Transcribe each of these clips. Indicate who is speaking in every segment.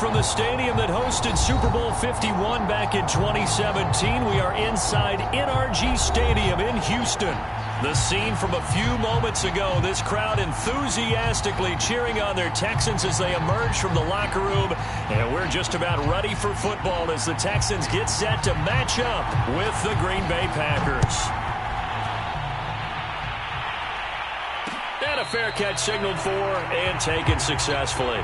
Speaker 1: from the stadium that hosted Super Bowl 51 back in 2017. We are inside NRG Stadium in Houston. The scene from a few moments ago, this crowd enthusiastically cheering on their Texans as they emerge from the locker room. And we're just about ready for football as the Texans get set to match up with the Green Bay Packers. And a fair catch signaled for and taken successfully.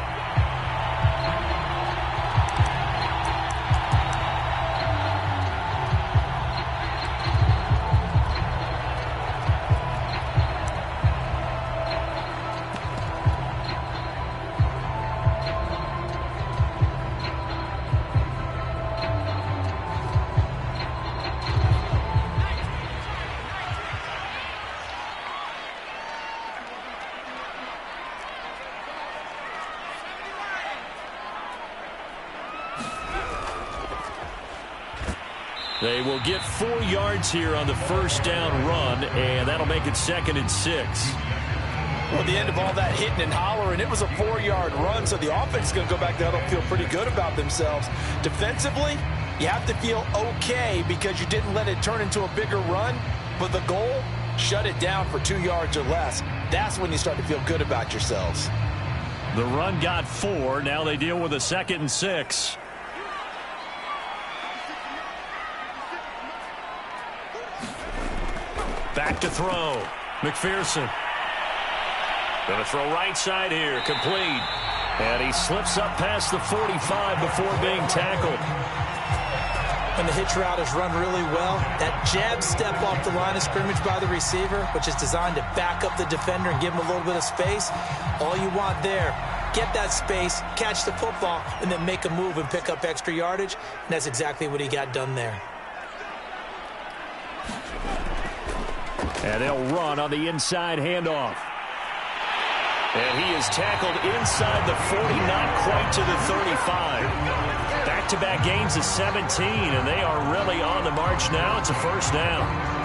Speaker 1: They will get 4 yards here on the first down run, and that'll make it 2nd and 6.
Speaker 2: Well, the end of all that hitting and hollering, it was a 4-yard run, so the offense is going to go back there and feel pretty good about themselves. Defensively, you have to feel okay because you didn't let it turn into a bigger run, but the goal, shut it down for 2 yards or less. That's when you start to feel good about yourselves.
Speaker 1: The run got 4. Now they deal with a 2nd and 6. Back to throw. McPherson. Going to throw right side here. Complete. And he slips up past the 45 before being tackled.
Speaker 3: And the hitch route is run really well. That jab step off the line of scrimmage by the receiver, which is designed to back up the defender and give him a little bit of space. All you want there, get that space, catch the football, and then make a move and pick up extra yardage. And that's exactly what he got done there.
Speaker 1: And they'll run on the inside handoff. And he is tackled inside the 40, not quite to the 35. Back-to-back gains of 17, and they are really on the march now. It's a first down.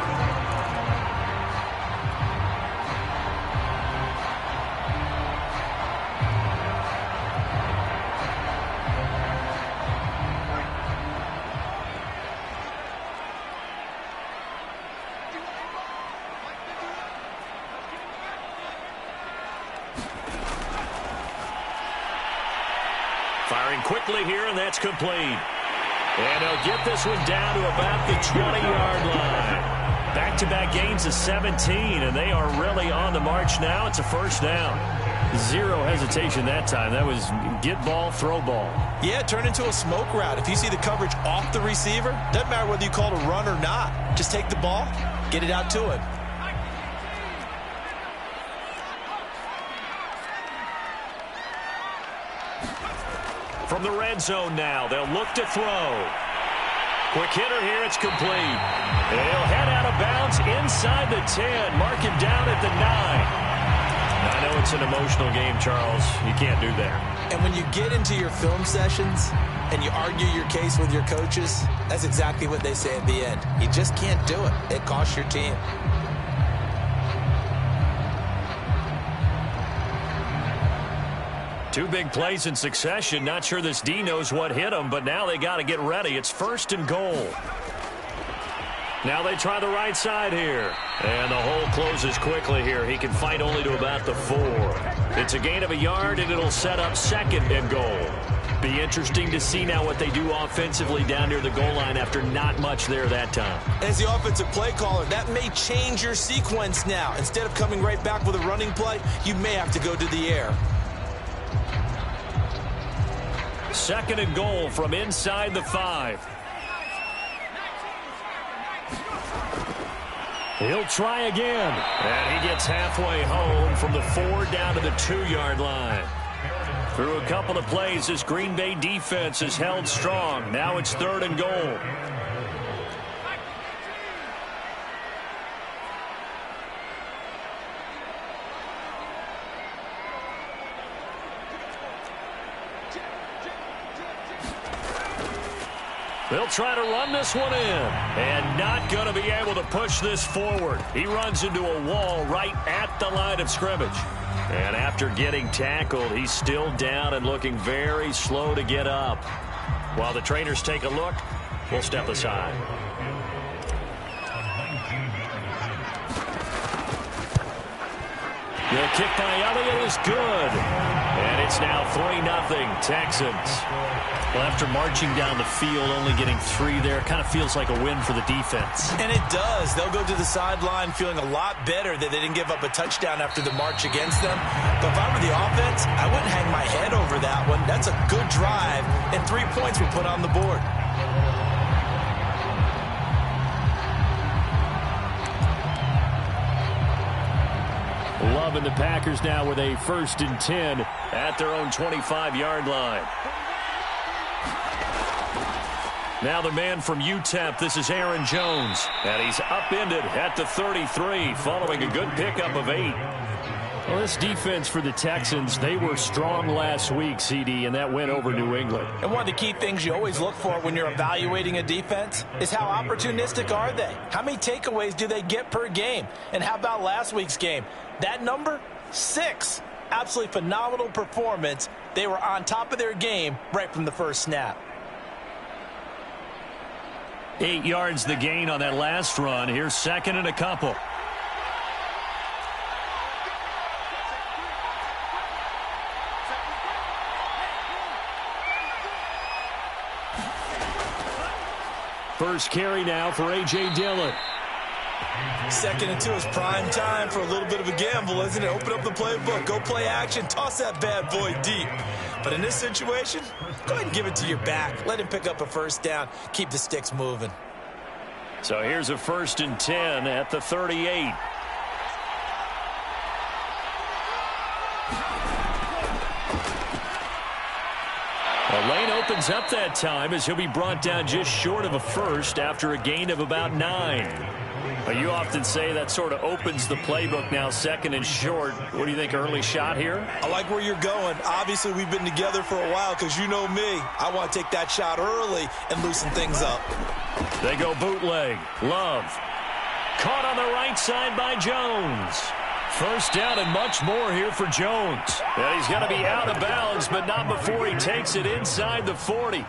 Speaker 1: Firing quickly here, and that's complete. And he'll get this one down to about the 20-yard line. Back-to-back gains of 17, and they are really on the march now. It's a first down. Zero hesitation that time. That was get ball, throw ball.
Speaker 3: Yeah, turn into a smoke route. If you see the coverage off the receiver, doesn't matter whether you call it a run or not. Just take the ball, get it out to him.
Speaker 1: From the red zone now, they'll look to throw. Quick hitter here, it's complete. And he'll head out of bounds inside the 10. Mark him down at the 9. I know it's an emotional game, Charles. You can't do that.
Speaker 3: And when you get into your film sessions and you argue your case with your coaches, that's exactly what they say at the end. You just can't do it. It costs your team.
Speaker 1: Two big plays in succession. Not sure this D knows what hit him, but now they got to get ready. It's 1st and goal. Now they try the right side here. And the hole closes quickly here. He can fight only to about the 4. It's a gain of a yard, and it'll set up 2nd and goal. Be interesting to see now what they do offensively down near the goal line after not much there that time.
Speaker 3: As the offensive play caller, that may change your sequence now. Instead of coming right back with a running play, you may have to go to the air.
Speaker 1: 2nd and goal from inside the 5. He'll try again. And he gets halfway home from the 4 down to the 2-yard line. Through a couple of plays, this Green Bay defense is held strong. Now it's 3rd and goal. They'll try to run this one in, and not going to be able to push this forward. He runs into a wall right at the line of scrimmage. And after getting tackled, he's still down and looking very slow to get up. While the trainers take a look, we'll step aside. The kick by Elliott is good. And it's now 3-0 Texans. Well, after marching down the field, only getting 3 there, kind of feels like a win for the defense.
Speaker 2: And it does. They'll go to the sideline feeling a lot better that they didn't give up a touchdown after the march against them. But if I were the offense, I wouldn't hang my head over that one. That's a good drive, and 3 points were put on the board.
Speaker 1: Loving the Packers now with a 1st and 10 at their own 25-yard line. Now the man from UTEP, this is Aaron Jones. And he's upended at the 33 following a good pickup of 8. Well, this defense for the Texans, they were strong last week, CD, and that went over New England.
Speaker 2: And one of the key things you always look for when you're evaluating a defense is how opportunistic are they? How many takeaways do they get per game? And how about last week's game? That number, 6. Absolutely phenomenal performance. They were on top of their game right from the first snap.
Speaker 1: 8 yards the gain on that last run. Here's 2nd and a couple. First carry now for A.J. Dillon.
Speaker 2: 2nd and 2 is prime time for a little bit of a gamble, isn't it? Open up the playbook, go play action, toss that bad boy deep. But in this situation, go ahead and give it to your back. Let him pick up a 1st down. Keep the sticks moving.
Speaker 1: So here's a 1st and 10 at the 38. The lane opens up that time as he'll be brought down just short of a 1st after a gain of about 9. But you often say that sort of opens the playbook now, 2nd and short. What do you think, early shot here?
Speaker 2: I like where you're going. Obviously, we've been together for a while because you know me. I want to take that shot early and loosen things up.
Speaker 1: They go bootleg. Love. Caught on the right side by Jones. 1st down and much more here for Jones. And he's going to be out of bounds, but not before he takes it inside the 40.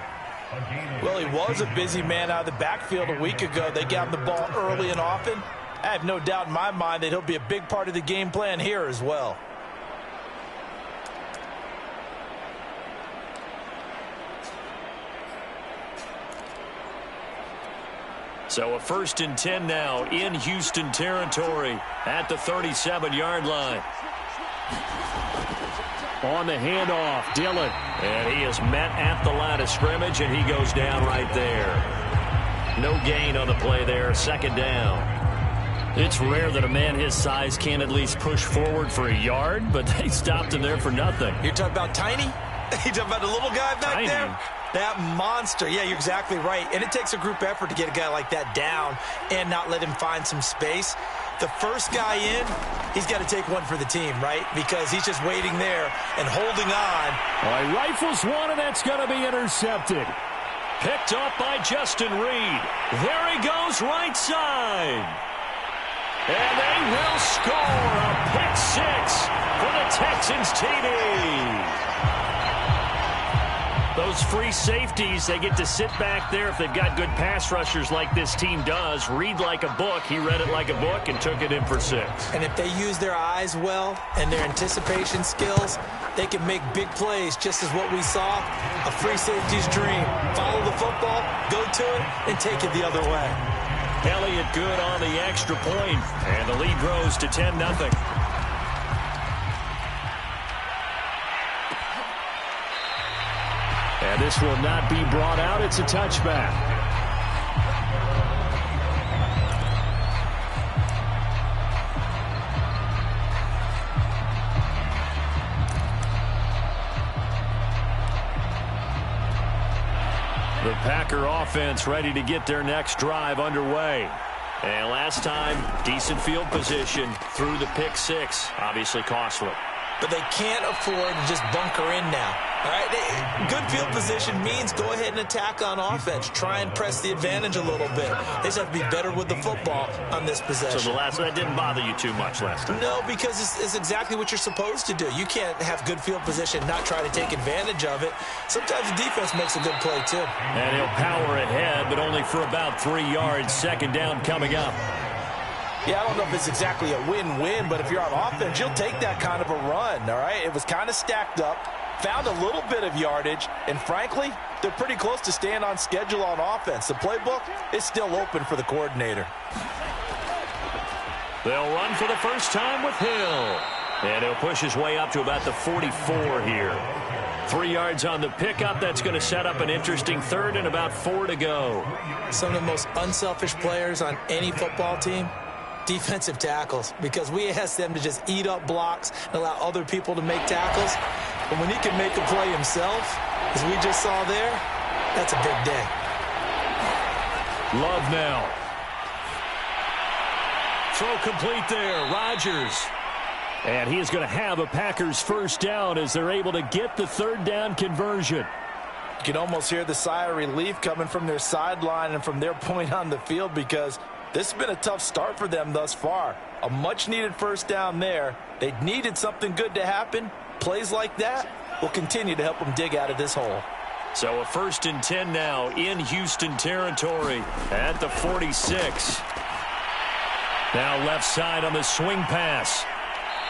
Speaker 2: Well, he was a busy man out of the backfield a week ago. They got him the ball early and often. I have no doubt in my mind that he'll be a big part of the game plan here as well.
Speaker 1: So a 1st and 10 now in Houston territory at the 37-yard line. On the handoff, Dillon. And he is met at the line of scrimmage, and he goes down right there. No gain on the play there, 2nd down. It's rare that a man his size can at least push forward for a yard, but they stopped him there for nothing.
Speaker 2: You're talking about Tiny? You're talking about the little guy back there? That monster. Yeah, you're exactly right. And it takes a group effort to get a guy like that down and not let him find some space. The first guy in, he's got to take one for the team, right? Because he's just waiting there and holding on.
Speaker 1: All right, rifles one, and that's going to be intercepted. Picked off by Justin Reed. There he goes, right side. And they will score a pick 6 for the Texans TD. Those free safeties, they get to sit back there if they've got good pass rushers like this team does. Read like a book. He read it like a book and took it in for 6.
Speaker 3: And if they use their eyes well and their anticipation skills, they can make big plays, just as what we saw, a free safety's dream. Follow the football, go to it, and take it the other way.
Speaker 1: Elliott good on the extra point, and the lead grows to 10-0. And this will not be brought out. It's a touchback. The Packer offense ready to get their next drive underway. And last time, decent field position through the pick 6. Obviously costly.
Speaker 3: But they can't afford to just bunker in now. All right, good field position means go ahead and attack on offense. Try and press the advantage a little bit. They just have to be better with the football on this possession.
Speaker 1: So that didn't bother you too much last time?
Speaker 3: No, because it's exactly what you're supposed to do. You can't have good field position, not try to take advantage of it. Sometimes the defense makes a good play, too.
Speaker 1: And he'll power ahead, but only for about 3 yards. Second down coming up.
Speaker 2: Yeah, I don't know if it's exactly a win-win, but if you're on offense, you'll take that kind of a run, all right? It was kind of stacked up, found a little bit of yardage, and frankly, they're pretty close to staying on schedule on offense. The playbook is still open for the coordinator.
Speaker 1: They'll run for the first time with Hill. And he'll push his way up to about the 44 here. 3 yards on the pickup. That's going to set up an interesting third and about 4 to go.
Speaker 3: Some of the most unselfish players on any football team, defensive tackles, because we ask them to just eat up blocks and allow other people to make tackles. But when he can make a play himself, as we just saw there, that's a big day.
Speaker 1: Love now. Throw complete there. Rodgers. And he is going to have a Packers first down as they're able to get the third down conversion.
Speaker 2: You can almost hear the sigh of relief coming from their sideline and from their point on the field, because this has been a tough start for them thus far. A much-needed first down there. They needed something good to happen. Plays like that will continue to help them dig out of this hole.
Speaker 1: So a 1st and 10 now in Houston territory at the 46. Now left side on the swing pass.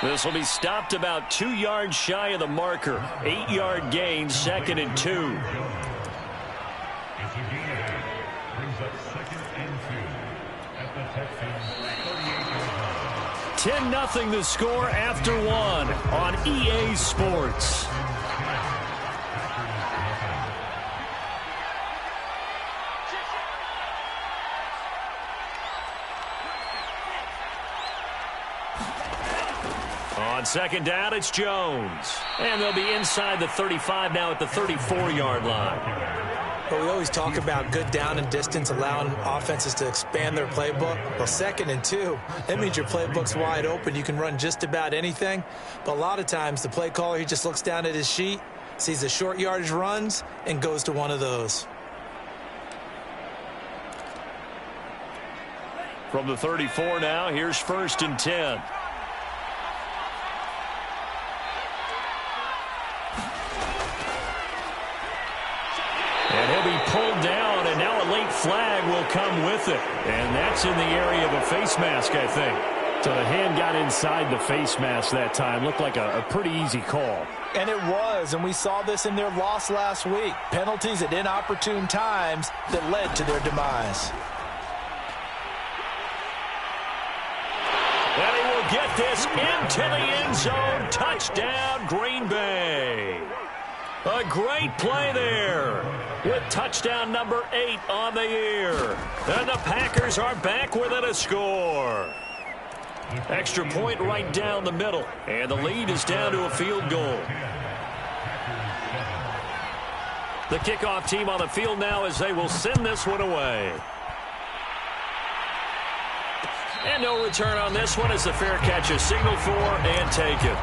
Speaker 1: This will be stopped about 2 yards shy of the marker. 8-yard gain, 2nd and 2. 10-0 the score after 1 on EA Sports. On second down, it's Jones. And they'll be inside the 35 now at the 34-yard line.
Speaker 3: But we always talk about good down and distance, allowing offenses to expand their playbook. Well, 2nd and 2, that means your playbook's wide open. You can run just about anything. But a lot of times, the play caller, he just looks down at his sheet, sees the short yardage runs, and goes to one of those.
Speaker 1: From the 34 now, here's 1st and 10. And he'll be pulled down, and now a late flag will come with it. And that's in the area of a face mask, I think. So the hand got inside the face mask that time. Looked like a pretty easy call.
Speaker 2: And it was, and we saw this in their loss last week. Penalties at inopportune times that led to their demise.
Speaker 1: And he will get this into the end zone. Touchdown, Green Bay. A great play there with touchdown number 8 on the year. And the Packers are back within a score. Extra point right down the middle. And the lead is down to a field goal. The kickoff team on the field now as they will send this one away. And no return on this one as the fair catch is signaled for and taken.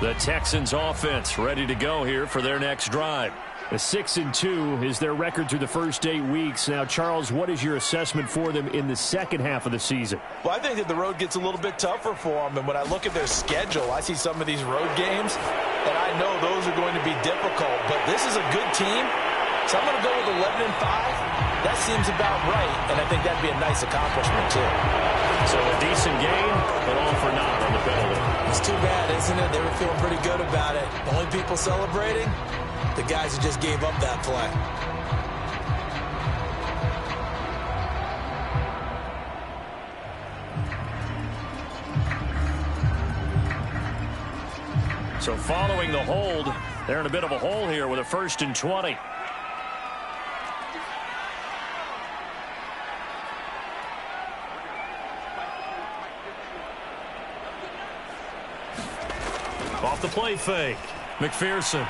Speaker 1: The Texans offense ready to go here for their next drive. A 6-2 is their record through the first 8 weeks. Now, Charles, what is your assessment for them in the second half of the season?
Speaker 2: Well, I think that the road gets a little bit tougher for them. And when I look at their schedule, I see some of these road games, and I know those are going to be difficult. But this is a good team, so I'm going to go with 11-5. That seems about right, and I think that'd be a nice accomplishment, too.
Speaker 1: So a decent game, but all for naught on the penalty.
Speaker 3: It's too bad, isn't it? They were feeling pretty good about it. The only people celebrating, the guys who just gave up that play.
Speaker 1: So following the hold, they're in a bit of a hole here with a 1st and 20. Off the play fake. McPherson.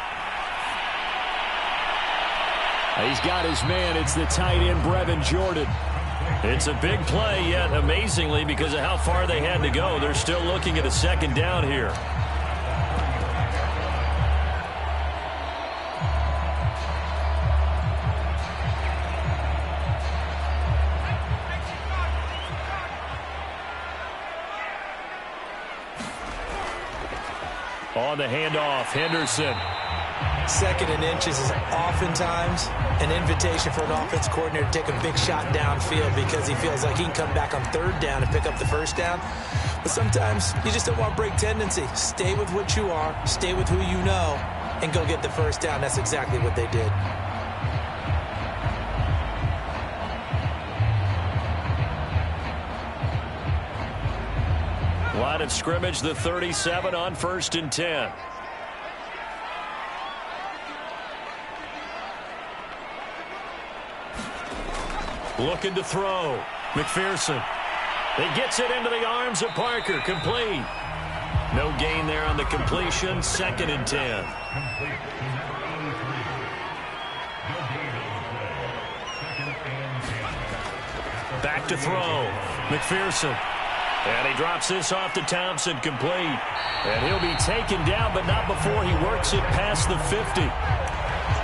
Speaker 1: He's got his man. It's the tight end, Brevin Jordan. It's a big play, yet amazingly, because of how far they had to go, they're still looking at a second down here. On the handoff, Henderson.
Speaker 3: 2nd and inches is oftentimes an invitation for an offense coordinator to take a big shot downfield because he feels like he can come back on 3rd down and pick up the 1st down. But sometimes you just don't want break tendency. Stay with what you are, stay with who you know, and go get the 1st down. That's exactly what they did.
Speaker 1: Line of scrimmage, the 37 on 1st and 10. Looking to throw. McPherson. He gets it into the arms of Parker. Complete. No gain there on the completion. 2nd and 10. Back to throw. McPherson. And he drops this off to Thompson. Complete. And he'll be taken down, but not before he works it past the 50.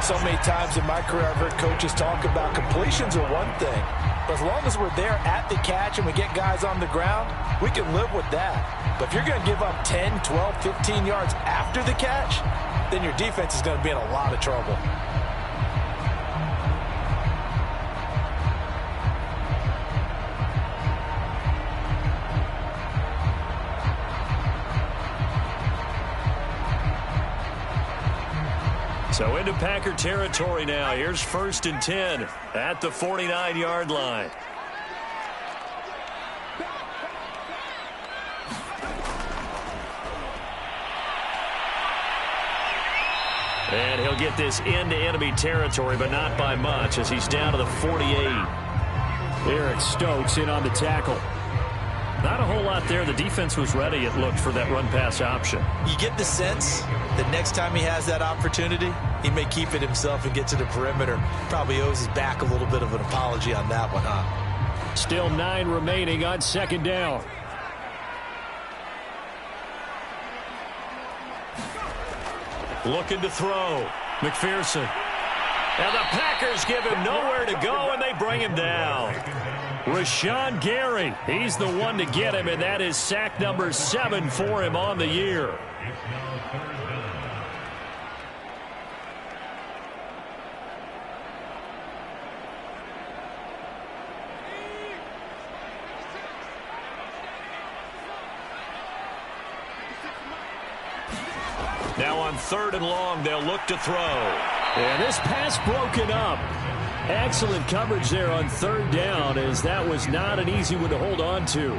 Speaker 2: So many times in my career I've heard coaches talk about completions are one thing, but as long as we're there at the catch and we get guys on the ground, we can live with that. But if you're going to give up 10, 12, 15 yards after the catch, then your defense is going to be in a lot of trouble.
Speaker 1: So into Packer territory now. Here's 1st and 10 at the 49-yard line. And he'll get this into enemy territory, but not by much as he's down to the 48. Eric Stokes in on the tackle. Not a whole lot there. The defense was ready, it looked, for that run-pass option.
Speaker 3: You get the sense that next time he has that opportunity, he may keep it himself and get to the perimeter. Probably owes his back a little bit of an apology on that one, huh?
Speaker 1: Still 9 remaining on 2nd down. Looking to throw. McPherson. And the Packers give him nowhere to go, and they bring him down. Rashawn Gary, he's the one to get him, and that is sack number 7 for him on the year. Now on 3rd and long, they'll look to throw. And this pass broken up. Excellent coverage there on 3rd down, as that was not an easy one to hold on to.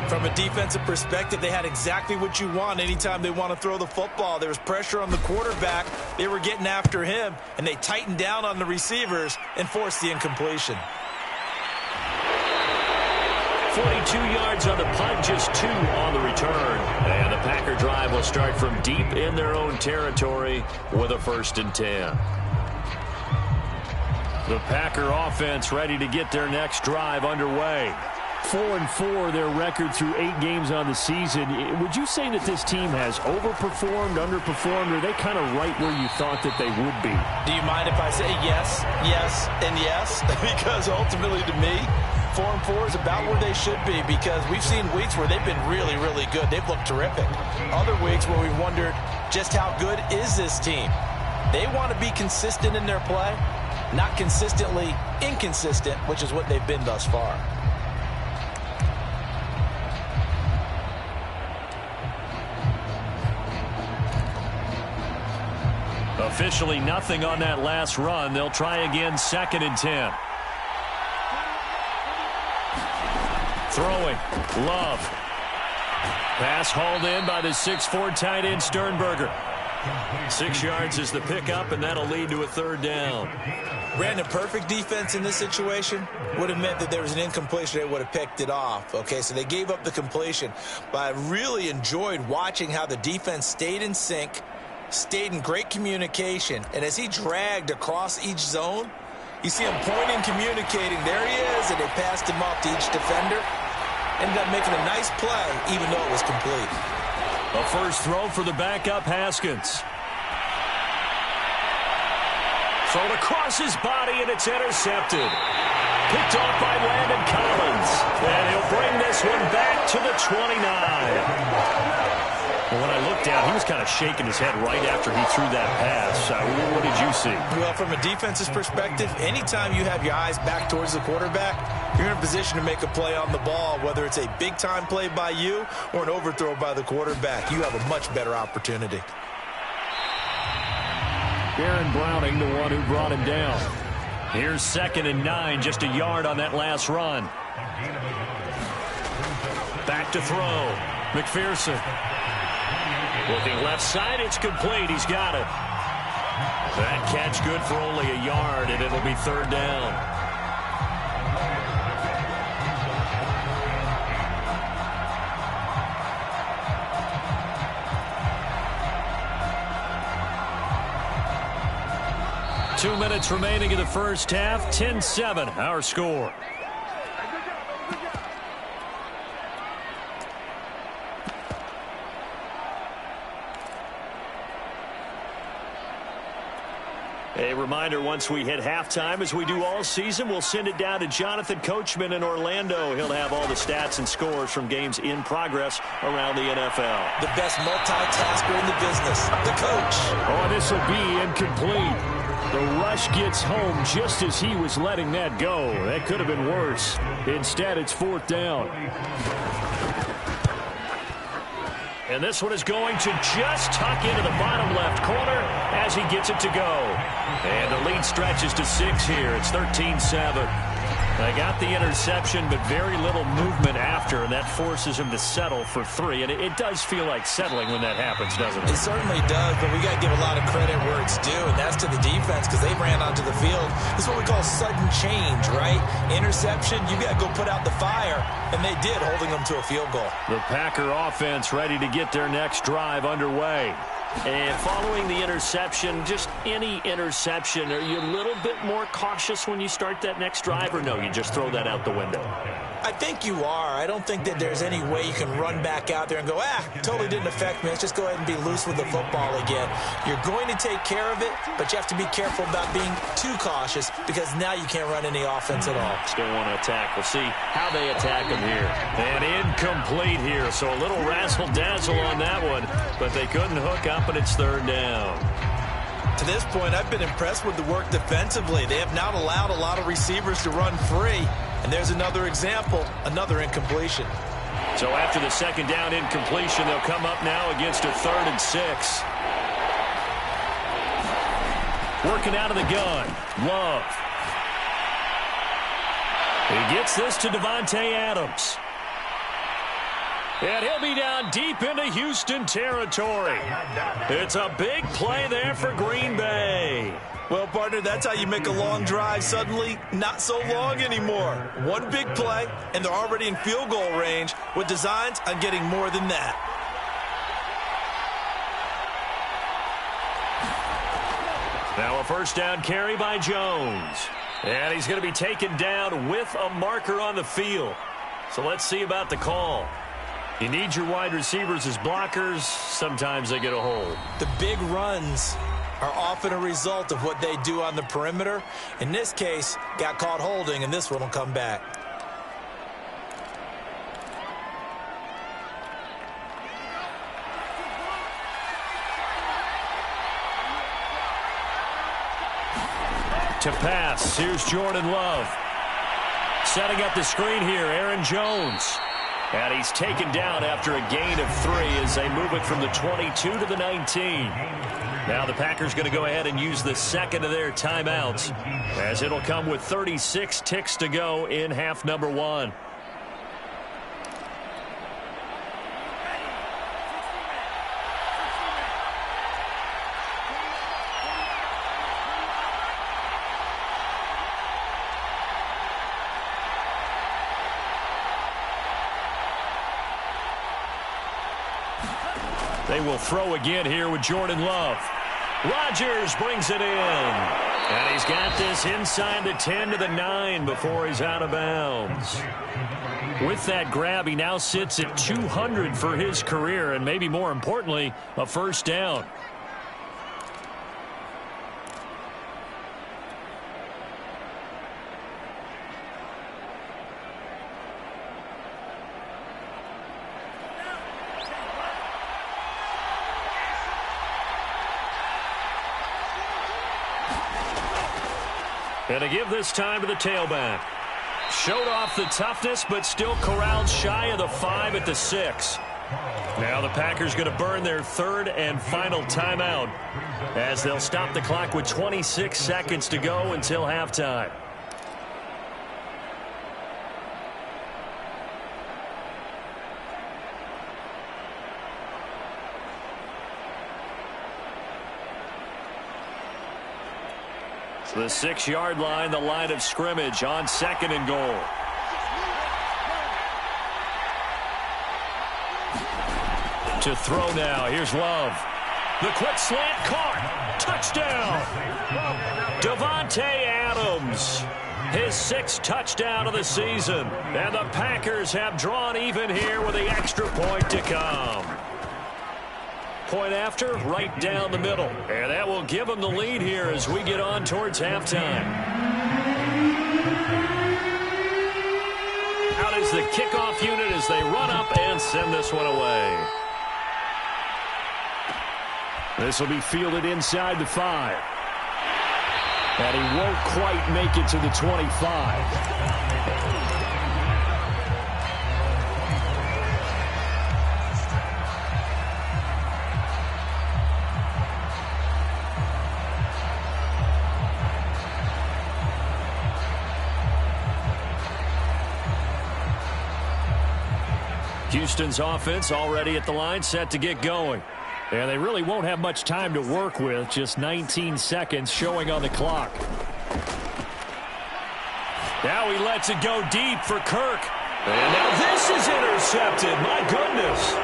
Speaker 3: From a defensive perspective, they had exactly what you want anytime they want to throw the football. There was pressure on the quarterback. They were getting after him, and they tightened down on the receivers and forced the incompletion.
Speaker 1: 42 yards on the punt, just 2 on the return. And the Packer drive will start from deep in their own territory with a 1st and 10. The Packer offense ready to get their next drive underway. 4-4 their record through 8 games on the season. Would you say that this team has overperformed, underperformed, or are they kind of right where you thought that they would be?
Speaker 3: Do you mind if I say yes, yes, and yes? Because ultimately to me, 4-4 is about where they should be, because we've seen weeks where they've been really, really good. They've looked terrific. Other weeks where we wondered just how good is this team. They want to be consistent in their play, not consistently inconsistent, which is what they've been thus far.
Speaker 1: Officially nothing on that last run. They'll try again, 2nd and 10. Throwing. Love. Pass hauled in by the 6'4" tight end Sternberger. 6 yards is the pickup, and that'll lead to a 3rd down.
Speaker 3: Brandon, perfect defense in this situation would have meant that there was an incompletion. They would have picked it off. Okay, so they gave up the completion. But I really enjoyed watching how the defense stayed in sync, stayed in great communication, and as he dragged across each zone, you see him pointing, communicating. There he is, and they passed him off to each defender. Ended up making a nice play, even though it was complete.
Speaker 1: A first throw for the backup Haskins. Thrown across his body, and it's intercepted. Picked off by Landon Collins. And he'll bring this one back to the 29. Well, when I looked down, he was kind of shaking his head right after he threw that pass. What did you see?
Speaker 3: Well, from a defense's perspective, anytime you have your eyes back towards the quarterback, you're in a position to make a play on the ball, whether it's a big-time play by you or an overthrow by the quarterback. You have a much better opportunity.
Speaker 1: Aaron Browning, the one who brought him down. Here's 2nd and 9, just a yard on that last run. Back to throw. McPherson. Looking left side, it's complete. He's got it. That catch good for only a yard, and it'll be 3rd down. Two minutes remaining in the first half. 10-7, our score. A reminder, once we hit halftime, as we do all season, we'll send it down to Jonathan Coachman in Orlando. He'll have all the stats and scores from games in progress around the NFL.
Speaker 3: The best multitasker in the business, the coach.
Speaker 1: Oh, this will be incomplete. The rush gets home just as he was letting that go. That could have been worse. Instead, it's 4th down. And this one is going to just tuck into the bottom left corner as he gets it to go. And the lead stretches to 6 here. It's 13-7. They got the interception, but very little movement after, and that forces him to settle for 3. And it does feel like settling when that happens, doesn't it?
Speaker 3: It certainly does, but we got to give a lot of credit where it's due, and that's to the defense because they ran onto the field. This is what we call sudden change, right? Interception, you got to go put out the fire, and they did, holding them to a field goal.
Speaker 1: The Packer offense ready to get their next drive underway. And following the interception, just any interception, are you a little bit more cautious when you start that next drive, or no, you just throw that out the window?
Speaker 3: I think you are. I don't think that there's any way you can run back out there and go, totally didn't affect me. Let's just go ahead and be loose with the football again. You're going to take care of it, but you have to be careful about being too cautious because now you can't run any offense at all.
Speaker 1: Still want to attack. We'll see how they attack him here. And incomplete here, so a little razzle-dazzle on that one, but they couldn't hook up, and it's 3rd down.
Speaker 3: To this point, I've been impressed with the work defensively. They have not allowed a lot of receivers to run free. And there's another example, another incompletion.
Speaker 1: So after the 2nd down incompletion, they'll come up now against a 3rd and 6. Working out of the gun, Love. He gets this to Devontae Adams. And he'll be down deep into Houston territory. It's a big play there for Green Bay.
Speaker 3: Well, partner, that's how you make a long drive suddenly not so long anymore. One big play, and they're already in field goal range with designs on getting more than that.
Speaker 1: Now a 1st down carry by Jones. And he's going to be taken down with a marker on the field. So let's see about the call. You need your wide receivers as blockers. Sometimes they get a hold.
Speaker 3: The big runs are often a result of what they do on the perimeter. In this case, got caught holding, and this one will come back.
Speaker 1: To pass, here's Jordan Love. Setting up the screen here, Aaron Jones. And he's taken down after a gain of 3 as they move it from the 22 to the 19. Now the Packers going to go ahead and use the 2nd of their timeouts, as it'll come with 36 ticks to go in half number 1. They will throw again here with Jordan Love. Rodgers brings it in. And he's got this inside the 10 to the 9 before he's out of bounds. With that grab, he now sits at 200 for his career, and maybe more importantly, a first down. And to give this time to the tailback. Showed off the toughness, but still corralled shy of the 5 at the 6. Now the Packers going to burn their third and final timeout as they'll stop the clock with 26 seconds to go until halftime. The 6-yard line, the line of scrimmage on 2nd and goal. To throw now. Here's Love. The quick slant caught. Touchdown. Davante Adams. His 6th touchdown of the season. And the Packers have drawn even here with the extra point to come. Point after, right down the middle. And that will give them the lead here as we get on towards halftime. Out is the kickoff unit as they run up and send this one away. This will be fielded inside the 5. And he won't quite make it to the 25. Houston's offense already at the line, set to get going. And they really won't have much time to work with, just 19 seconds showing on the clock. Now he lets it go deep for Kirk. And now this is intercepted. My goodness.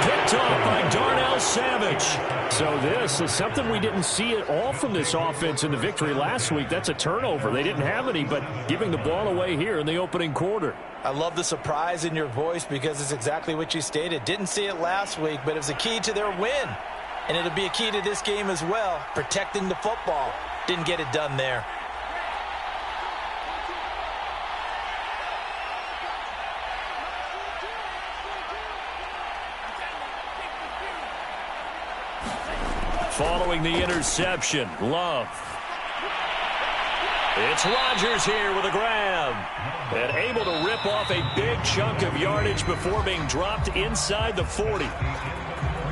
Speaker 1: Picked off by Darnell Savage. So this is something we didn't see at all from this offense in the victory last week. That's a turnover. They didn't have any, but giving the ball away here in the opening quarter.
Speaker 3: I love the surprise in your voice because it's exactly what you stated. Didn't see it last week, but it was a key to their win. And it'll be a key to this game as well, protecting the football. Didn't get it done there.
Speaker 1: Following the interception, Love. It's Rodgers here with a grab. And able to rip off a big chunk of yardage before being dropped inside the 40.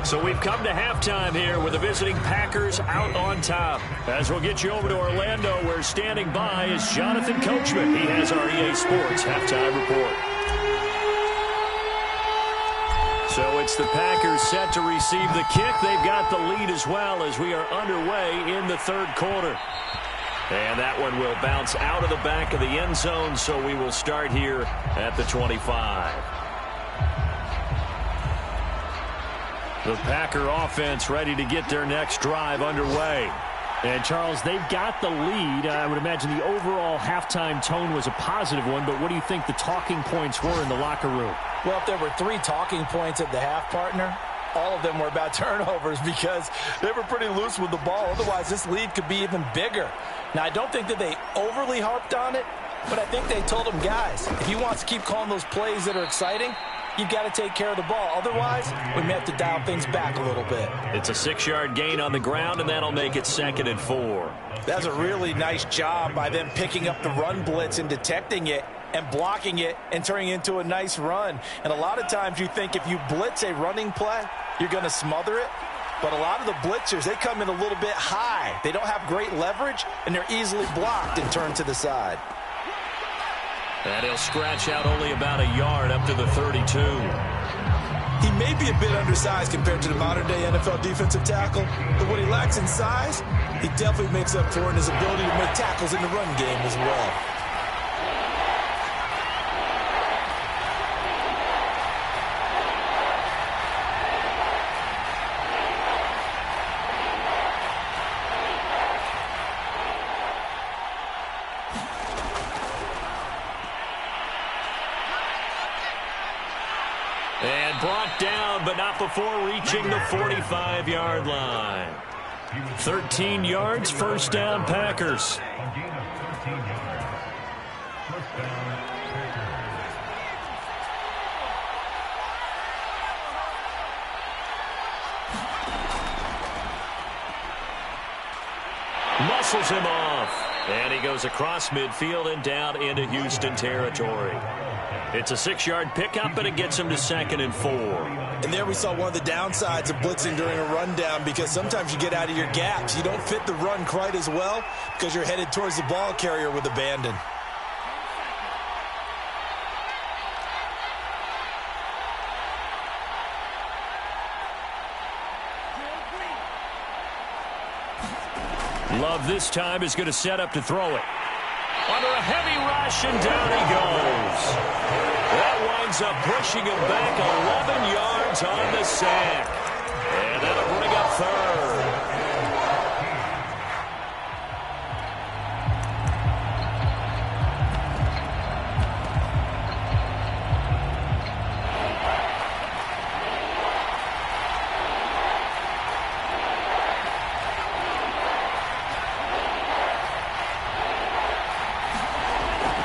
Speaker 1: So we've come to halftime here with the visiting Packers out on top. As we'll get you over to Orlando, where standing by is Jonathan Coachman. He has our EA Sports halftime report. So it's the Packers set to receive the kick. They've got the lead as well as we are underway in the third quarter. And that one will bounce out of the back of the end zone, so we will start here at the 25. The Packer offense ready to get their next drive underway.
Speaker 4: And, Charles, they've got the lead. I would imagine the overall halftime tone was a positive one, but what do you think the talking points were in the locker room?
Speaker 3: Well, if there were 3 talking points at the half, partner, all of them were about turnovers because they were pretty loose with the ball. Otherwise, this lead could be even bigger. Now, I don't think that they overly harped on it, but I think they told them, guys, if you want to keep calling those plays that are exciting, you've got to take care of the ball. Otherwise, we may have to dial things back a little bit.
Speaker 1: It's a 6-yard gain on the ground, and that'll make it 2nd and 4.
Speaker 3: That's a really nice job by them picking up the run blitz and detecting it and blocking it and turning it into a nice run. And a lot of times you think if you blitz a running play, you're going to smother it. But a lot of the blitzers, they come in a little bit high. They don't have great leverage, and they're easily blocked and turned to the side.
Speaker 1: And he'll scratch out only about a yard up to the 32.
Speaker 3: He may be a bit undersized compared to the modern-day NFL defensive tackle, but what he lacks in size, he definitely makes up for in his ability to make tackles in the run game as well.
Speaker 1: And brought down, but not before reaching the 45-yard line. 13 yards, first down, Packers. Muscles him off. And he goes across midfield and down into Houston territory. It's a 6-yard pickup, and it gets him to 2nd and 4.
Speaker 2: And there we saw one of the downsides of blitzing during a rundown, because sometimes you get out of your gaps. You don't fit the run quite as well because you're headed towards the ball carrier with abandon.
Speaker 1: Love this time is going to set up to throw it. Under a heavy rush, and down he goes. That winds up pushing him back 11 yards on the sack. And that'll bring up 3rd.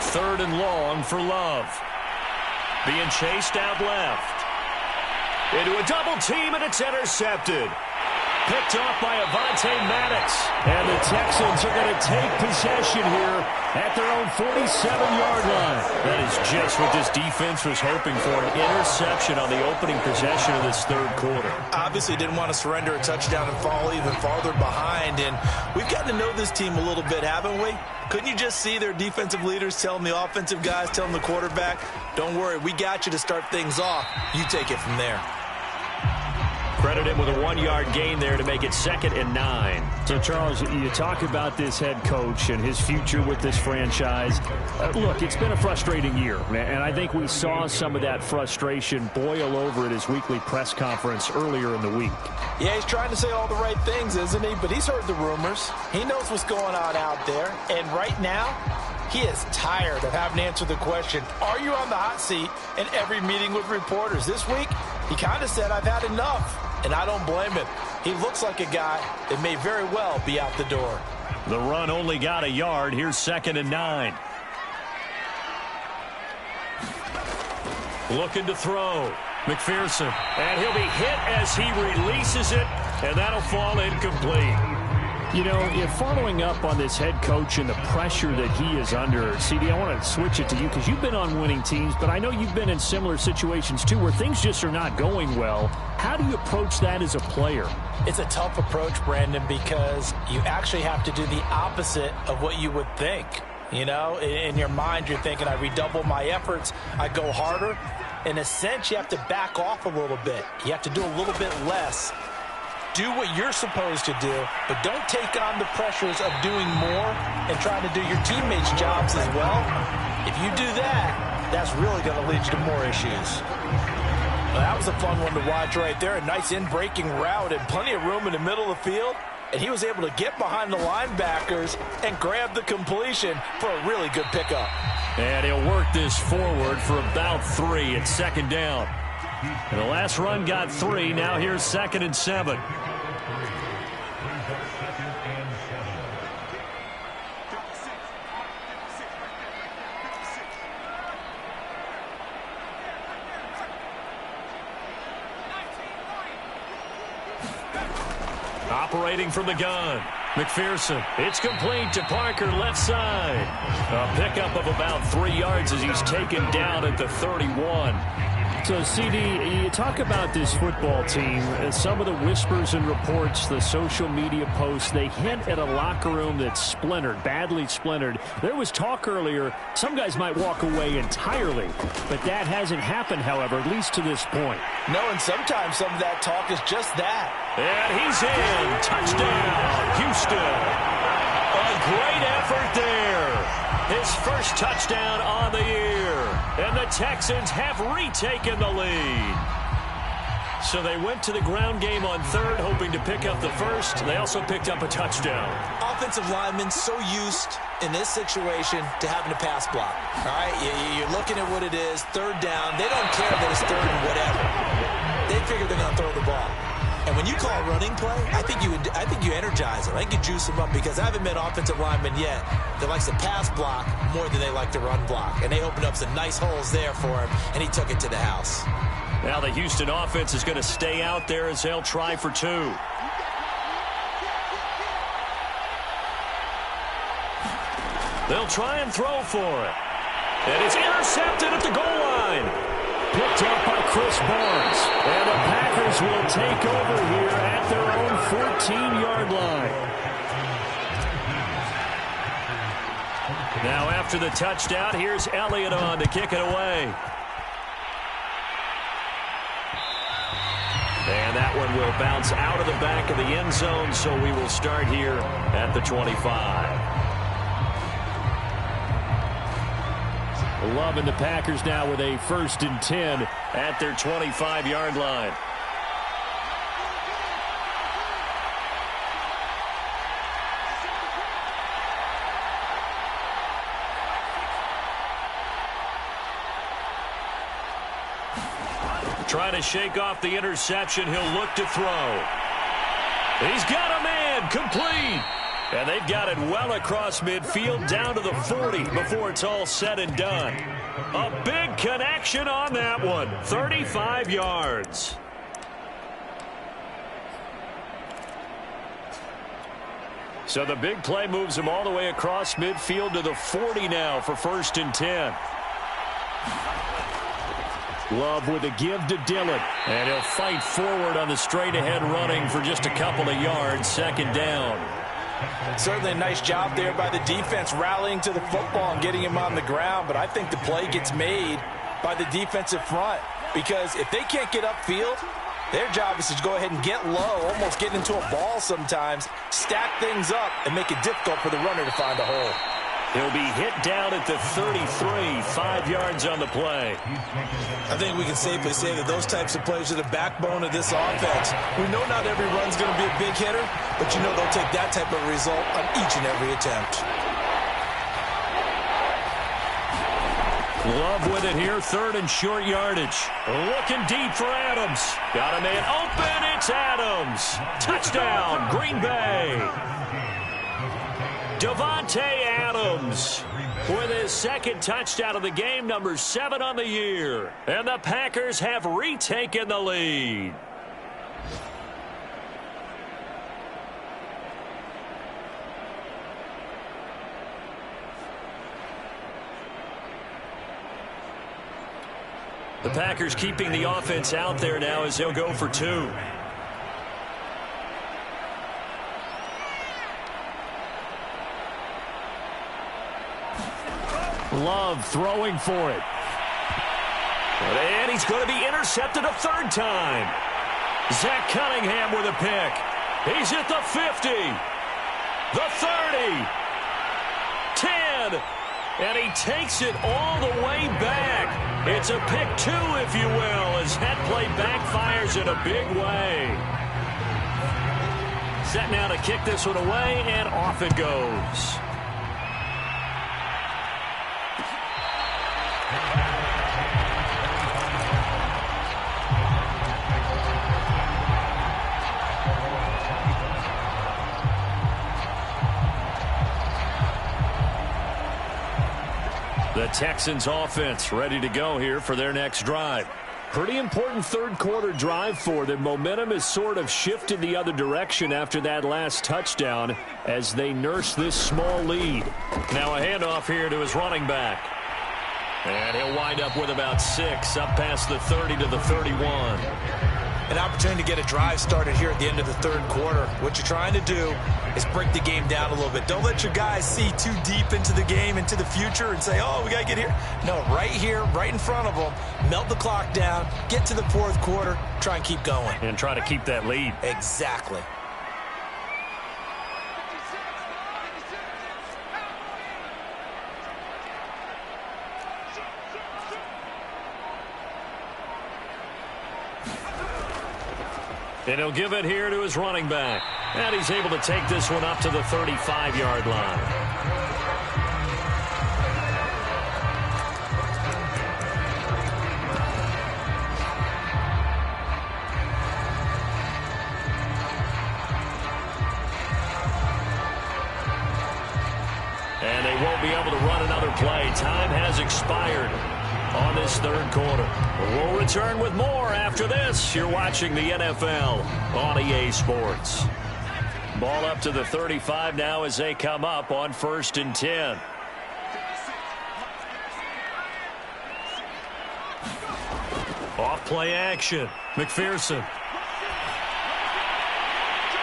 Speaker 1: Third and long for Love. Being chased out left. Into a double team, and it's intercepted. Picked off by Avonte Maddox. And the Texans are going to take possession here at their own 47-yard line. That is just what this defense was hoping for, an interception on the opening possession of this third quarter.
Speaker 2: Obviously didn't want to surrender a touchdown and fall even farther behind. And we've gotten to know this team a little bit, haven't we? Couldn't you just see their defensive leaders telling the offensive guys, telling the quarterback, don't worry, we got you to start things off. You take it from there.
Speaker 1: Credit him with a 1-yard gain there to make it 2nd and 9.
Speaker 4: So, Charles, you talk about this head coach and his future with this franchise. Look, it's been a frustrating year, and I think we saw some of that frustration boil over at his weekly press conference earlier in the week.
Speaker 2: Yeah, he's trying to say all the right things, isn't he? But he's heard the rumors. He knows what's going on out there. And right now, he is tired of having to answer the question, are you on the hot seat in every meeting with reporters? This week, he kind of said, I've had enough. And I don't blame him. He looks like a guy that may very well be out the door.
Speaker 1: The run only got a yard. Here's 2nd and 9. Looking to throw. McPherson. And he'll be hit as he releases it. And that'll fall incomplete.
Speaker 4: You know, if following up on this head coach and the pressure that he is under, CD, I want to switch it to you because you've been on winning teams, but I know you've been in similar situations too where things just are not going well. How do you approach that as a player?
Speaker 3: It's a tough approach, Brandon, because you actually have to do the opposite of what you would think. You know, in your mind, you're thinking, I redouble my efforts, I go harder. In a sense, you have to back off a little bit. You have to do a little bit less. Do what you're supposed to do, but don't take on the pressures of doing more and trying to do your teammates' jobs as well. If you do that, that's really going to lead you to more issues. Well, that was a fun one to watch right there. A nice in-breaking route and plenty of room in the middle of the field. And he was able to get behind the linebackers and grab the completion for a really good pickup.
Speaker 1: And he'll work this forward for about 3 at 2nd down. And the last run got 3. Now here's 2nd and 7. Operating from the gun. McPherson. It's complete to Parker, left side. A pickup of about 3 yards as he's taken down at the 31.
Speaker 4: So, CD, you talk about this football team, some of the whispers and reports, the social media posts, they hint at a locker room that's splintered, badly splintered. There was talk earlier, some guys might walk away entirely, but that hasn't happened, however, at least to this point.
Speaker 2: No, and sometimes some of that talk is just that.
Speaker 1: And he's in. Touchdown, Houston. A great effort there. His first touchdown on the year. And the Texans have retaken the lead. So they went to the ground game on third, hoping to pick up the first. They also picked up a touchdown.
Speaker 3: Offensive linemen so used in this situation to having to pass block. All right, you're looking at what it is, third down. They don't care that it's third and whatever. They figure they're going to throw the ball. And when you call a running play, I think you energize them. I think you juice them up, because I haven't met offensive linemen yet that likes to pass block more than they like to run block. And they opened up some nice holes there for him, and he took it to the house.
Speaker 1: Now the Houston offense is going to stay out there as they'll try for two. They'll try and throw for it. And it's intercepted at the goal line.
Speaker 4: Picked up by Chris Barnes. And the Packers will take over here at their own 14-yard line.
Speaker 1: Now after the touchdown, here's Elliott on to kick it away. And that one will bounce out of the back of the end zone, so we will start here at the 25.
Speaker 4: Love and the Packers now with a 1st and 10
Speaker 1: at their 25-yard line. Trying to shake off the interception. He'll look to throw. He's got a man. Complete. And they've got it well across midfield down to the 40 before it's all said and done. A big connection on that one. 35 yards. So the big play moves him all the way across midfield to the 40 now for 1st and 10.
Speaker 4: Love with a give to Dillon.
Speaker 1: And he'll fight forward on the straight-ahead running for just a couple of yards. 2nd down.
Speaker 2: Certainly a nice job there by the defense rallying to the football and getting him on the ground. But I think the play gets made by the defensive front, because if they can't get upfield, their job is to go ahead and get low, almost get into a ball sometimes, stack things up, and make it difficult for the runner to find a hole.
Speaker 1: He'll be hit down at the 33, 5 yards on the play.
Speaker 3: I think we can safely say that those types of plays are the backbone of this offense. We know not every run's going to be a big hitter, but you know they'll take that type of result on each and every attempt.
Speaker 1: Love with it here, 3rd and short yardage. Looking deep for Adams. Got a man open, it's Adams. Touchdown, Green Bay. Devontae Adams with his 2nd touchdown of the game, number 7 on the year. And the Packers have retaken the lead. The Packers keeping the offense out there now as they'll go for 2.
Speaker 4: Love throwing for it.
Speaker 1: And he's going to be intercepted a 3rd time. Zach Cunningham with a pick. He's at the 50. The 30. 10. And he takes it all the way back. It's a pick 2, if you will, as that play backfires in a big way. Set now to kick this one away, and off it goes. The Texans offense ready to go here for their next drive.
Speaker 4: Pretty important 3rd quarter drive for them. Momentum has sort of shifted the other direction after that last touchdown as they nurse this small lead.
Speaker 1: Now a handoff here to his running back. And he'll wind up with about 6 up past the 30 to the 31.
Speaker 3: An opportunity to get a drive started here at the end of the 3rd quarter. What you're trying to do is break the game down a little bit. Don't let your guys see too deep into the game, into the future, and say, oh, we got to get here. No, right here, right in front of them, melt the clock down, get to the 4th quarter, try and keep going.
Speaker 1: And try to keep that lead.
Speaker 3: Exactly.
Speaker 1: And he'll give it here to his running back. And he's able to take this one up to the 35-yard line. And they won't be able to run another play. Time has expired on this third quarter. We'll return with more after this. You're watching the NFL on EA Sports. Ball up to the 35 now as they come up on 1st and 10. Off play action. McPherson.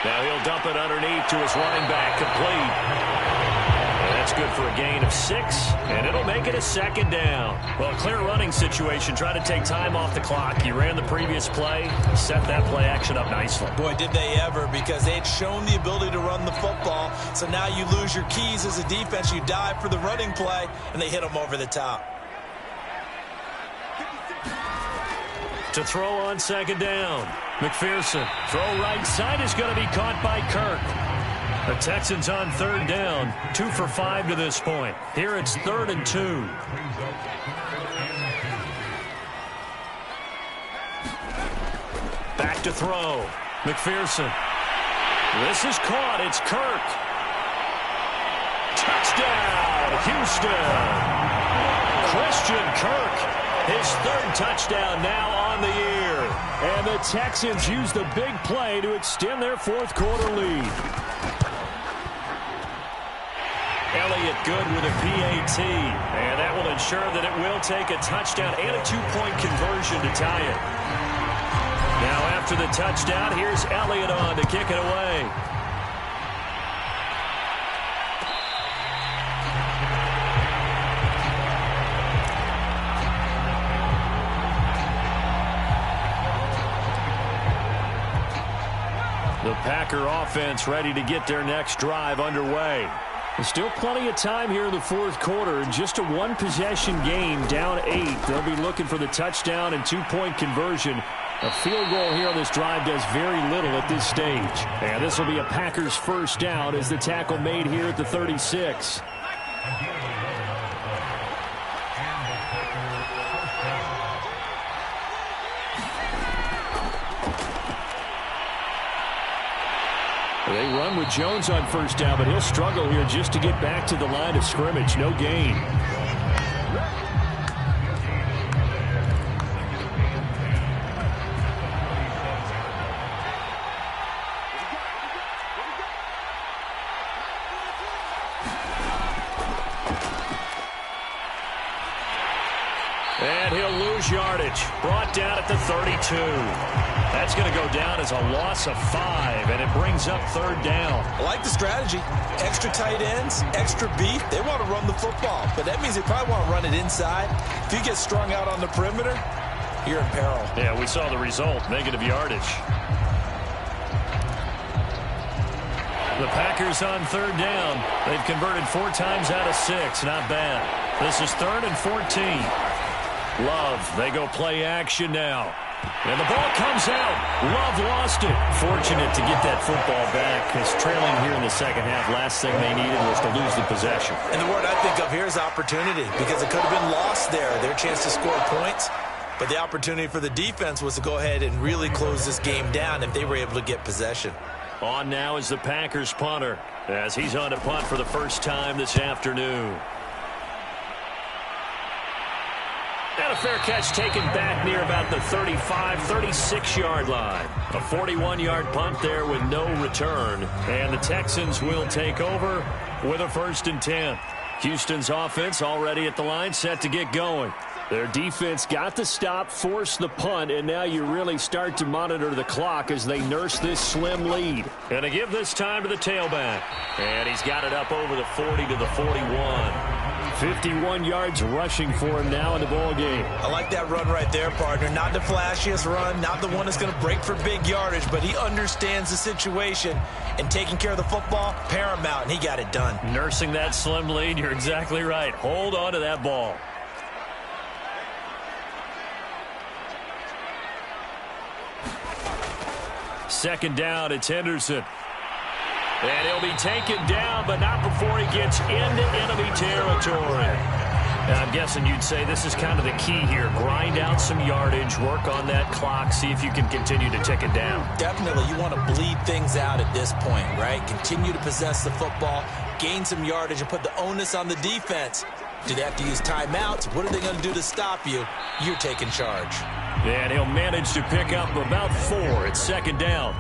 Speaker 1: Now he'll dump it underneath to his running back, complete. That's good for a gain of 6, and it'll make it a 2nd down. Well, a clear running situation, trying to take time off the clock. He ran the previous play, set that play action up nicely.
Speaker 3: Boy, did they ever, because they had shown the ability to run the football. So now you lose your keys as a defense. You dive for the running play, and they hit them over the top.
Speaker 1: To throw on 2nd down. McPherson. Throw right side is going to be caught by Kirk. The Texans on 3rd down, 2 for 5 to this point. Here it's 3rd and 2. Back to throw. McPherson. This is caught. It's Kirk. Touchdown, Houston. Christian Kirk, his 3rd touchdown now on the year.
Speaker 4: And the Texans use the big play to extend their 4th quarter lead.
Speaker 1: Elliott good with a PAT, and that will ensure that it will take a touchdown and a 2-point conversion to tie it. Now after the touchdown, here's Elliott on to kick it away. The Packer offense ready to get their next drive underway.
Speaker 4: There's still plenty of time here in the 4th quarter. Just a 1-possession game, down 8. They'll be looking for the touchdown and 2-point conversion. A field goal here on this drive does very little at this stage. And this will be a Packers 1st down as the tackle made here at the 36. They run with Jones on 1st down, but he'll struggle here just to get back to the line of scrimmage. No gain.
Speaker 1: And he'll lose yardage. Brought down at the 32. That's going to go down as a loss of 5, and it brings up 3rd down.
Speaker 3: I like the strategy. Extra tight ends, extra beef. They want to run the football, but that means they probably want to run it inside. If you get strung out on the perimeter, you're in peril.
Speaker 1: Yeah, we saw the result, negative yardage. The Packers on 3rd down. They've converted 4 times out of 6. Not bad. This is 3rd and 14. Love, they go play action now. And the ball comes out. Love lost it. Fortunate to get that football back, because trailing here in the 2nd half, last thing they needed was to lose the possession.
Speaker 3: And the word I think of here is opportunity, because it could have been lost there. Their chance to score points. But the opportunity for the defense was to go ahead and really close this game down if they were able to get possession.
Speaker 1: On now is the Packers punter, as he's on to punt for the first time this afternoon. And a fair catch taken back near about the 35, 36-yard line. A 41-yard punt there with no return. And the Texans will take over with a 1st and 10. Houston's offense already at the line, set to get going. Their defense got the stop, forced the punt, and now you really start to monitor the clock as they nurse this slim lead. And to give this time to the tailback. And he's got it up over the 40 to the 41. 51 yards rushing for him now in the ball game.
Speaker 3: I like that run right there, partner. Not the flashiest run, not the one that's going to break for big yardage, but he understands the situation, and taking care of the football, paramount, and he got it done.
Speaker 1: Nursing that slim lead, you're exactly right. Hold on to that ball. Second down, it's Henderson. And he'll be taken down, but not before he gets into enemy territory. Now, I'm guessing you'd say this is kind of the key here. Grind out some yardage, work on that clock, see if you can continue to tick it down.
Speaker 3: Definitely, you want to bleed things out at this point, right? Continue to possess the football, gain some yardage, and put the onus on the defense. Do they have to use timeouts? What are they going to do to stop you? You're taking charge.
Speaker 1: And he'll manage to pick up about 4. It's second down.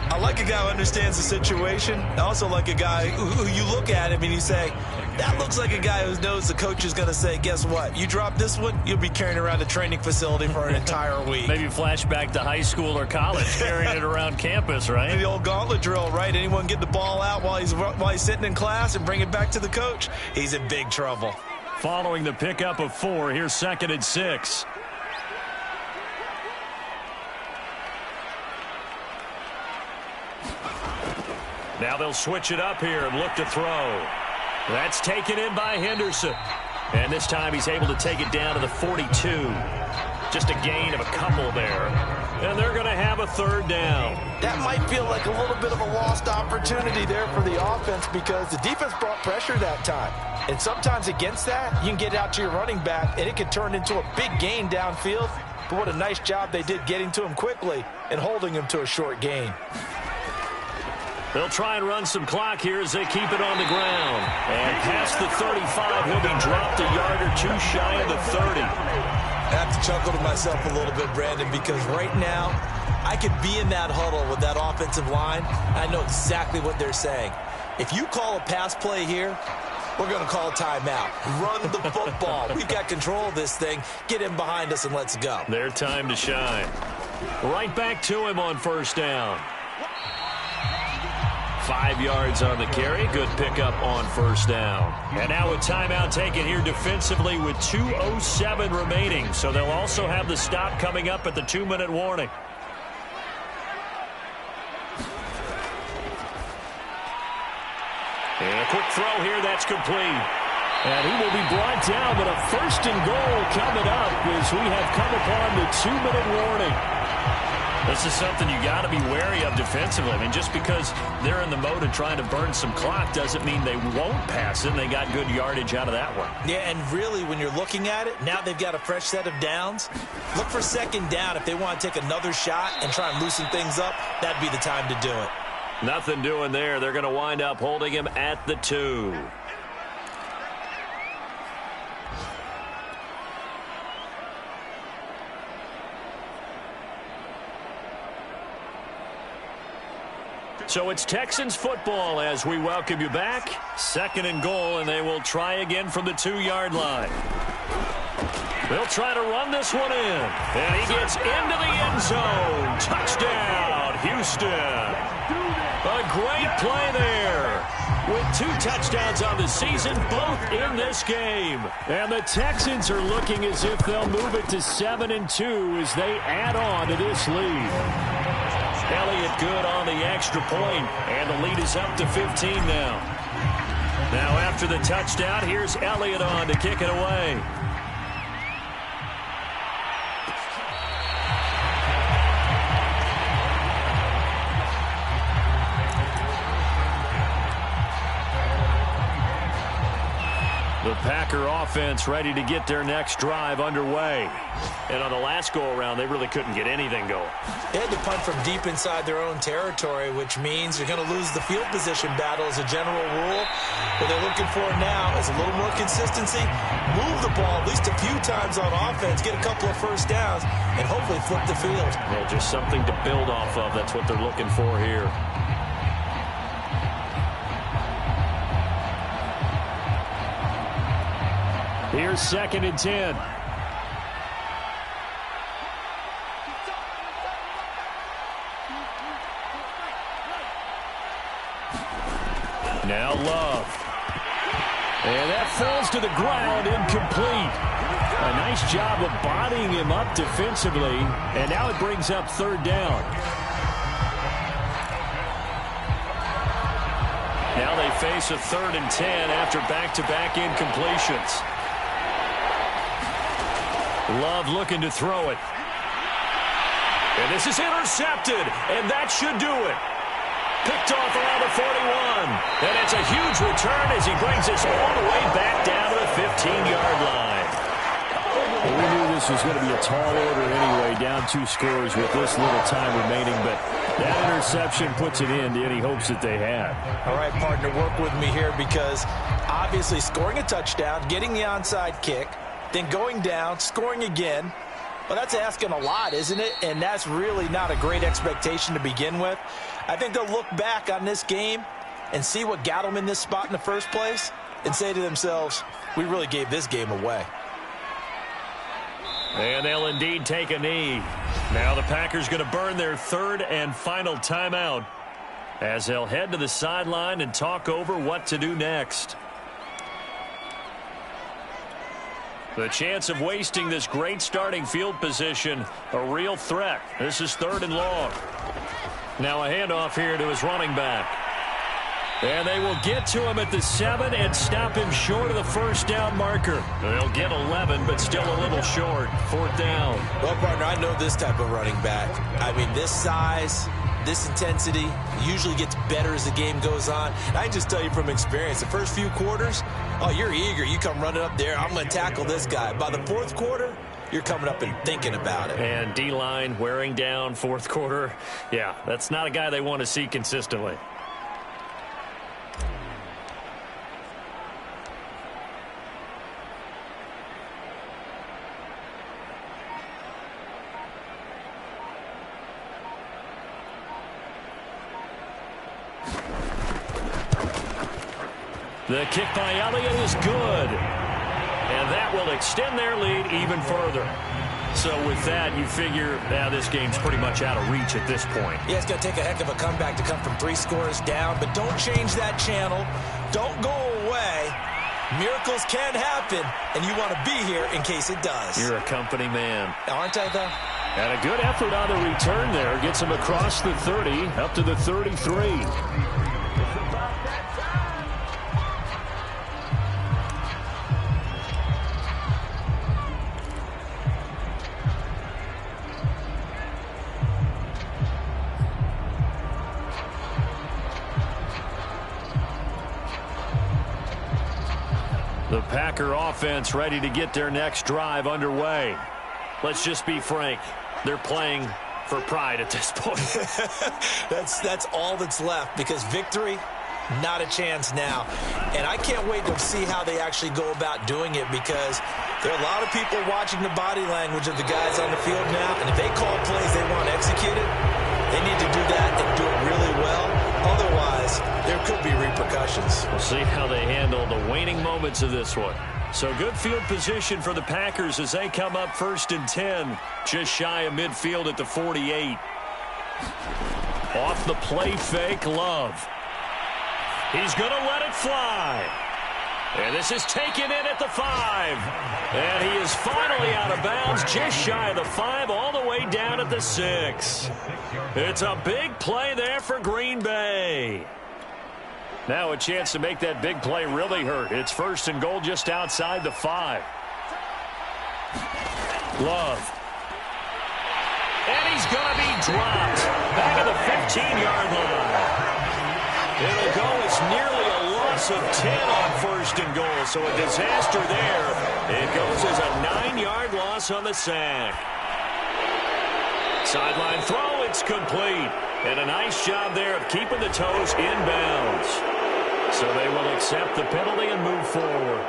Speaker 2: I like a guy who understands the situation. I also like a guy who you look at him and you say, that looks like a guy who knows the coach is going to say, guess what? You drop this one, you'll be carrying around a training facility for an entire week.
Speaker 1: Maybe flashback to high school or college, carrying it around campus, right?
Speaker 2: The old gauntlet drill, right? Anyone get the ball out while he's sitting in class and bring it back to the coach? He's in big trouble.
Speaker 1: Following the pickup of 4, here's second and 6. Now they'll switch it up here and look to throw. That's taken in by Henderson. And this time he's able to take it down to the 42. Just a gain of a couple there. And they're going to have a third down.
Speaker 2: That might feel like a little bit of a lost opportunity there for the offense because the defense brought pressure that time. And sometimes against that, you can get out to your running back, and it can turn into a big gain downfield. But what a nice job they did getting to him quickly and holding him to a short gain.
Speaker 1: They'll try and run some clock here as they keep it on the ground. And past the 35, he'll be dropped a yard or two shy of the 30.
Speaker 3: I have to chuckle to myself a little bit, Brandon, because right now I could be in that huddle with that offensive line. I know exactly what they're saying. If you call a pass play here, we're going to call a timeout. Run the football. We've got control of this thing. Get him behind us and let's go.
Speaker 1: Their time to shine. Right back to him on first down. 5 yards on the carry. Good pickup on first down. And now a timeout taken here defensively with 2:07 remaining. So they'll also have the stop coming up at the 2-minute warning. And a quick throw here. That's complete. And he will be brought down, but a first and goal coming up as we have come upon the 2-minute warning. This is something you got to be wary of defensively. I mean, just because they're in the mode of trying to burn some clock doesn't mean they won't pass it. And they got good yardage out of that one.
Speaker 3: Yeah, and really, when you're looking at it, now they've got a fresh set of downs. Look for second down. If they want to take another shot and try and loosen things up, that'd be the time to do it.
Speaker 1: Nothing doing there. They're going to wind up holding him at the 2. So it's Texans football as we welcome you back. Second and goal, and they will try again from the 2-yard line. They'll try to run this one in. And he gets into the end zone. Touchdown, Houston. A great play there. With 2 touchdowns on the season, both in this game. And the Texans are looking as if they'll move it to 7-2 as they add on to this lead. Elliott good on the extra point, and the lead is up to 15 now. Now after the touchdown, here's Elliott on to kick it away. The Packer offense ready to get their next drive underway. And on the last go-around, they really couldn't get anything going.
Speaker 3: They had to punt from deep inside their own territory, which means you're going to lose the field position battle as a general rule. What they're looking for now is a little more consistency, move the ball at least a few times on offense, get a couple of first downs, and hopefully flip the field.
Speaker 1: Well, just something to build off of. That's what they're looking for here. Here's second and 10. Now Love. And that falls to the ground, incomplete. A nice job of bodying him up defensively. And now it brings up third down. Now they face a 3rd and 10 after back-to-back incompletions. Love looking to throw it. And this is intercepted, and that should do it. Picked off around the 41. And it's a huge return as he brings us all the way back down to the 15-yard line.
Speaker 4: Well, we knew this was going to be a tall order anyway, down 2 scores with this little time remaining, but that interception puts an end to any hopes that they had.
Speaker 3: All right, partner, work with me here because obviously scoring a touchdown, getting the onside kick, then going down, scoring again. Well, that's asking a lot, isn't it? And that's really not a great expectation to begin with. I think they'll look back on this game and see what got them in this spot in the first place and say to themselves, we really gave this game away.
Speaker 1: And they'll indeed take a knee. Now the Packers going to burn their third and final timeout as they'll head to the sideline and talk over what to do next. The chance of wasting this great starting field position, a real threat. This is 3rd and long. Now a handoff here to his running back. And they will get to him at the 7 and stop him short of the first down marker. They'll get 11, but still a little short. 4th down.
Speaker 3: Well, partner, I know this type of running back. I mean, this size, this intensity usually gets better as the game goes on. And I can just tell you from experience, the first few quarters, oh, you're eager. You come running up there, I'm going to tackle this guy. By the 4th quarter, you're coming up and thinking about it.
Speaker 1: And D-line wearing down 4th quarter. Yeah, that's not a guy they want to see consistently. The kick by Elliott is good. And that will extend their lead even further. So with that, you figure now this game's pretty much out of reach at this point.
Speaker 3: Yeah, it's going to take a heck of a comeback to come from 3 scores down. But don't change that channel. Don't go away. Miracles can happen. And you want to be here in case it does.
Speaker 1: You're a company man.
Speaker 3: Aren't I, though?
Speaker 4: And a good effort on the return there. Gets him across the 30, up to the 33.
Speaker 1: The Packer offense ready to get their next drive underway. Let's just be frank. They're playing for pride at this point.
Speaker 3: That's all that's left because victory, not a chance now. And I can't wait to see how they actually go about doing it because there are a lot of people watching the body language of the guys on the field now. And if they call plays they want executed, they need to do that and do it really well. Otherwise, there could be repercussions.
Speaker 1: We'll see how they handle the waning moments of this one. So good field position for the Packers as they come up 1st and 10. Just shy of midfield at the 48. Off the play fake, Love. He's going to let it fly. And this is taken in at the 5. And he is finally out of bounds, just shy of the 5, all the way down at the 6. It's a big play there for Green Bay. Now a chance to make that big play really hurt. It's 1st and goal just outside the 5. Love. And he's going to be dropped back at the 15-yard line. It'll go as nearly a loss of 10 on 1st and goal, so a disaster there. It goes as a 9-yard loss on the sack. Sideline throw, it's complete. And a nice job there of keeping the toes inbounds. So they will accept the penalty and move forward.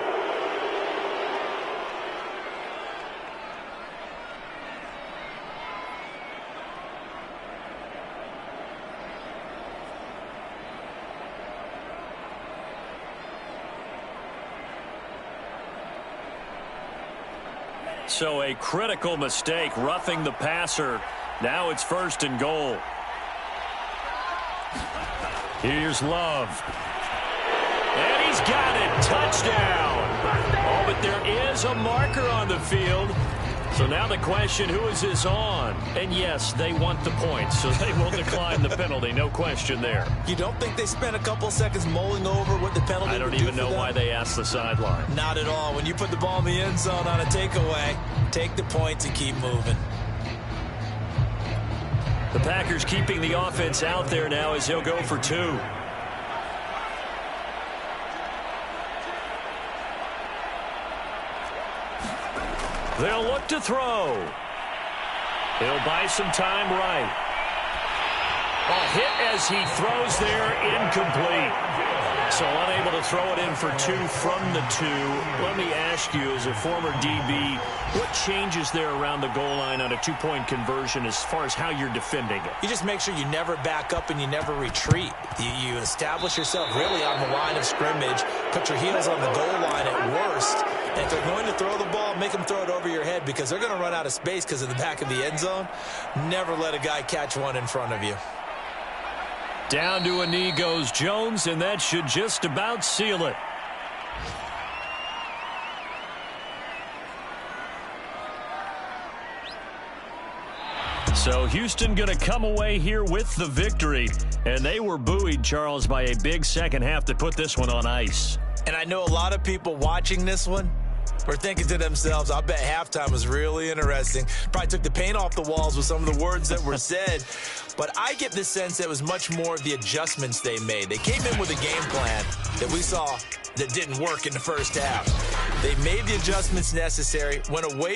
Speaker 1: So a critical mistake, roughing the passer. Now it's 1st and goal. Here's Love. And he's got it. Touchdown. Oh, but there is a marker on the field. So now the question, who is this on? And yes, they want the points, so they will decline the penalty. No question there.
Speaker 3: You don't think they spent a couple seconds mulling over what the penalty
Speaker 1: I don't even know why they asked the sideline.
Speaker 3: Not at all. When you put the ball in the end zone on a takeaway, take the points and keep moving.
Speaker 1: The Packers keeping the offense out there now as he'll go for 2. They'll look to throw. He'll buy some time right. A hit as he throws there, incomplete. So unable to throw it in for 2 from the 2. Let me ask you, as a former DB, what changes there around the goal line on a 2-point conversion as far as how you're defending it?
Speaker 3: You just make sure you never back up and you never retreat. You establish yourself really on the line of scrimmage, put your heels on the goal line at worst, and if they're going to throw the ball, make them throw it over your head because they're going to run out of space because of the back of the end zone. Never let a guy catch one in front of you.
Speaker 1: Down to a knee goes Jones, and that should just about seal it. So Houston going to come away here with the victory. And they were buoyed, Charles, by a big second half to put this one on ice.
Speaker 3: And I know a lot of people watching this one were thinking to themselves, I bet halftime was really interesting. Probably took the paint off the walls with some of the words that were said. But I get the sense that it was much more of the adjustments they made. They came in with a game plan that we saw that didn't work in the first half. They made the adjustments necessary, went away